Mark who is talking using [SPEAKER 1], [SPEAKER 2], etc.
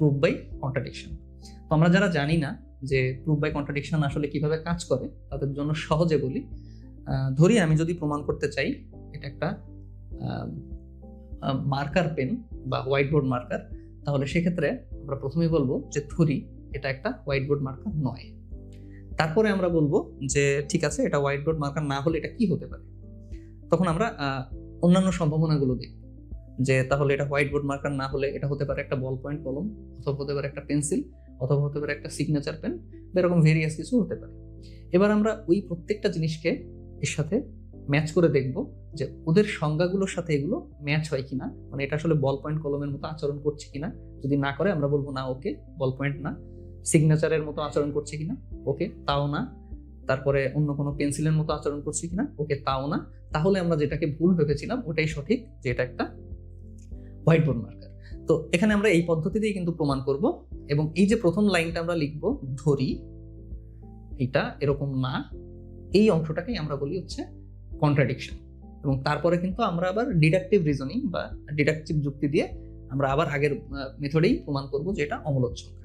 [SPEAKER 1] Proof by contradiction. তো আমরা যারা জানি না যে প্রুফ বাই কন্ট্রাডিকশন আসলে কিভাবে কাজ করে, তাদের জন্য সহজে বলি। ধরি আমি যদি প্রমাণ করতে চাই এটা একটা মার্কার পেন বা হোয়াইট বোর্ড মার্কার, তাহলে সেক্ষেত্রে আমরা প্রথমেই বলবো যে ধরি এটা একটা হোয়াইট বোর্ড মার্কার নয়। তারপরে আমরা বলবো যে ঠিক আছে, এটা হোয়াইট বোর্ড মার্কার না হলে এটা কি হতে পারে। তখন আমরা অন্যান্য সম্ভাবনাগুলো দেখব যে তাহলে এটা হোয়াইট বোর্ড মার্কার না হলে এটা হতে পারে একটা বল পয়েন্ট কলম, অথবা হতে পারে একটা পেন্সিল, অথবা হতে পারে একটা সিগনেচার পেন, এরকম ভেরিয়াস কিছু হতে পারে। এবার আমরা ওই প্রত্যেকটা জিনিসকে এর সাথে ম্যাচ করে দেখব যে ওদের সংজ্ঞাগুলোর সাথে এগুলো ম্যাচ হয় কিনা, মানে এটা আসলে বল পয়েন্ট কলমের মতো আচরণ করছে কিনা। যদি না করে আমরা বলবো না, ওকে বল পয়েন্ট না। সিগনেচারের মতো আচরণ করছে কিনা, ওকে তাও না। তারপরে অন্য কোনো পেন্সিলের মতো আচরণ করছে কিনা, ওকে তাও না। তাহলে আমরা যেটাকে ভুল ভেবেছিলাম ওটাই সঠিক, যে এটা একটা হোয়াইট বোর্ড মার্কার। তো এখানে আমরা এই পদ্ধতিতেই কিন্তু প্রমাণ করব। এবং এই যে প্রথম লাইনটা আমরা লিখবো, ধরি এটা এরকম না, এই অংশটাকেই আমরা বলি হচ্ছে কন্ট্রাডিকশন। এবং তারপরে কিন্তু আমরা আবার ডিডাকটিভ রিজনিং বা ডিডাকটিভ যুক্তি দিয়ে আমরা আবার আগের মেথডেই প্রমাণ করব যে এটা অমূলক সংখ্যা।